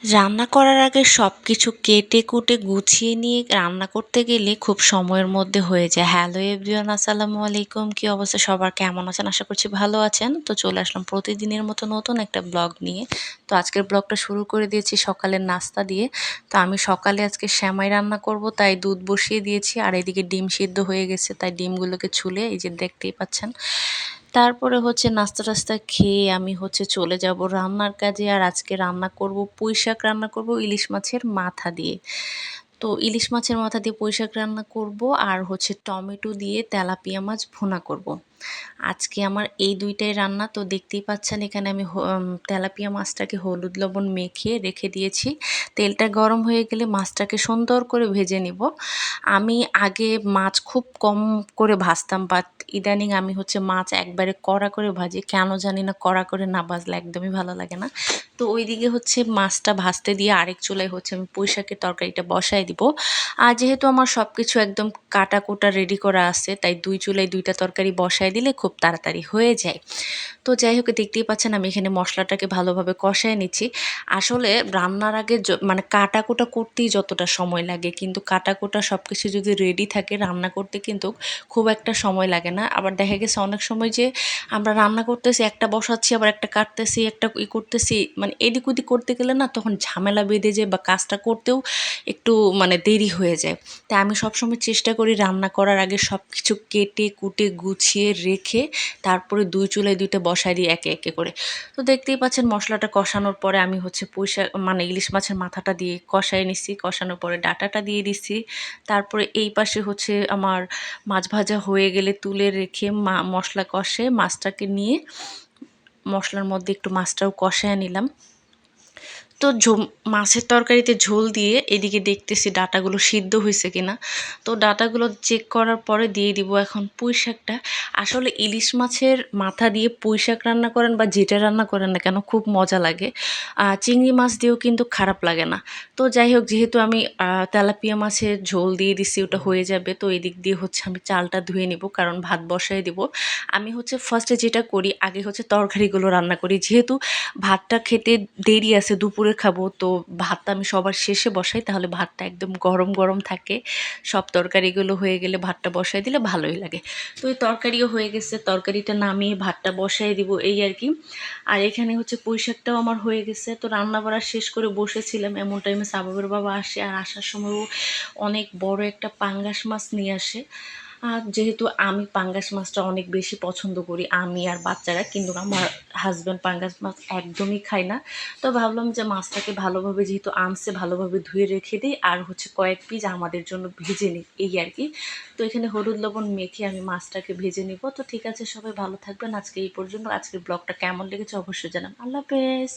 রান্না করার আগে সবকিছু কেটে কুটে গুছিয়ে নিয়ে রান্না করতে গেলে খুব সময়ের মধ্যে হয়ে যায়। হ্যালো এভরিওয়ান, আসসালামু আলাইকুম। কি অবস্থা সবার, কেমন আছেন? আশা করছি ভালো আছেন। তো চলে আসলাম প্রতিদিনের মতো নতুন একটা ব্লগ নিয়ে। তো আজকের ব্লগটা শুরু করে দিয়েছি সকালের নাস্তা দিয়ে। তো আমি সকালে আজকে সেমাই রান্না করব, তাই দুধ বসিয়ে দিয়েছি। আর এদিকে ডিম সিদ্ধ হয়ে গেছে, তাই ডিমগুলোকে ছুলে এই যে দেখতেই পাচ্ছেন। তারপরে হচ্ছে নাস্তা টাস্তা খেয়ে আমি হচ্ছে চলে যাব রান্নার কাজে। আর আজকে রান্না করব পুঁইশাক, রান্না করব ইলিশ মাছের মাথা দিয়ে। তো ইলিশ মাছের মাথা দিয়ে পুঁইশাক রান্না করব, আর হচ্ছে টমেটো দিয়ে তেলাপিয়া মাছ ভুনা করব। আজকে আমার এই দুইটাই রান্না। তো দেখতেই পাচ্ছেন এখানে আমি তেলাপিয়া মাছটাকে হলুদ লবণ মেখে রেখে দিয়েছি। তেলটা গরম হয়ে গেলে মাছটাকে সুন্দর করে ভেজে নিব। আমি আগে মাছ খুব কম করে ভাজতাম, বাট ইদানিং আমি হচ্ছে মাছ একবারে কড়া করে ভাজি। কেন জানি না, কড়া করে না ভাজলে একদমই ভালো লাগে না। তো ওইদিকে হচ্ছে মাছটা ভাজতে দিয়ে আরেক চুলায় হচ্ছে আমি পুঁইশাকের তরকারিটা বসায় দিব। আর যেহেতু আমার সব কিছু একদম কাটা কোটা রেডি করা আছে, তাই দুই চুলায় দুইটা তরকারি বসায় দিলে খুব তাড়াতাড়ি হয়ে যায়। তো যাই হোক, দেখতেই পাচ্ছেন আমি এখানে মশলাটাকে ভালোভাবে কষায় নিচ্ছি। আসলে রান্নার আগে মানে কাটাকুটা করতেই যতটা সময় লাগে, কিন্তু কাটাকুটা সব কিছু যদি রেডি থাকে রান্না করতে কিন্তু খুব একটা সময় লাগে না। আবার দেখা গেছে অনেক সময় যে আমরা রান্না করতেছি, একটা বসাচ্ছি, আবার একটা কাটতেছি, একটা করতেছি, মানে এদিক ওদিক করতে গেলে না তখন ঝামেলা বেঁধে যায়, বা কাজটা করতেও একটু মানে দেরি হয়ে যায়। তাই আমি সবসময় চেষ্টা করি রান্না করার আগে সব কিছু কেটে কুটে গুছিয়ে রেখে তারপরে দুই চুলায় দুইটা বসায় দিই একে একে করে। তো দেখতেই পাচ্ছেন মশলাটা কষানোর পরে আমি হচ্ছে পুঁইশাক মানে ইলিশ মাছের মাথাটা দিয়ে কষায় নিচ্ছি। কষানোর পরে ডাঁটাটা দিয়ে দিচ্ছি। তারপরে এই পাশে হচ্ছে আমার মাছ ভাজা হয়ে গেলে তুলে রেখে মশলা কষে মাছটাকে নিয়ে মশলার মধ্যে একটু মাছটাও কষায় নিলাম। তো মাছের তরকারিতে ঝোল দিয়ে এদিকে দেখতেছি ডাঁটাগুলো সিদ্ধ হয়েছে কিনা। তো ডাঁটাগুলো চেক করার পরে দিয়ে দিব এখন পুঁই শাকটা। আসলে ইলিশ মাছের মাথা দিয়ে পুঁই শাক রান্না করেন বা যেটা রান্না করেন না কেন খুব মজা লাগে। চিংড়ি মাছ দিয়েও কিন্তু খারাপ লাগে না। তো যাই হোক, যেহেতু আমি তেলাপিয়া মাছের ঝোল দিয়ে দিছি, ওটা হয়ে যাবে। তো এদিক দিয়ে হচ্ছে আমি চালটা ধুয়ে নিব, কারণ ভাত বসায় দিব। আমি হচ্ছে ফার্স্টে যেটা করি, আগে হচ্ছে তরকারিগুলো রান্না করি। যেহেতু ভাতটা খেতে দেরি আছে, দুপুরে খাবো, তো ভাতটা আমি সবার শেষে বসাই, তাহলে ভাতটা একদম গরম গরম থাকে। সব তরকারিগুলো হয়ে গেলে ভাতটা বসাই দিলে ভালোই লাগে। তো এই তরকারিও হয়ে গেছে, তরকারিটা নামিয়ে ভাতটা বসাই দিব, এই আর কি। আর এখানে হচ্ছে পুঁই শাকটাও আমার হয়ে গেছে। তো রান্না বাড়া শেষ করে বসেছিলাম, এমন টাইমে সাবাবের বাবা আসে। আর আসার সময়ও অনেক বড় একটা পাঙ্গাস মাছ নিয়ে আসে। আর যেহেতু আমি পাঙ্গাস মাছটা অনেক বেশি পছন্দ করি, আমি আর বাচ্চারা, কিন্তু আমার হাজব্যান্ড পাঙ্গাস মাছ একদমই খায় না। তো ভাবলাম যে মাছটাকে ভালোভাবে যেহেতু আনছে, ভালোভাবে ধুয়ে রেখে দিই, আর হচ্ছে কয়েক পিস আমাদের জন্য ভেজে নিই, এই আর কি। তো এখানে হলুদ লবণ মেখে আমি মাছটাকে ভেজে নিব। তো ঠিক আছে, সবাই ভালো থাকবেন। আজকে এই পর্যন্ত। আজকের ব্লগটা কেমন লেগেছে অবশ্যই জানান। আল্লাহ হাফেজ।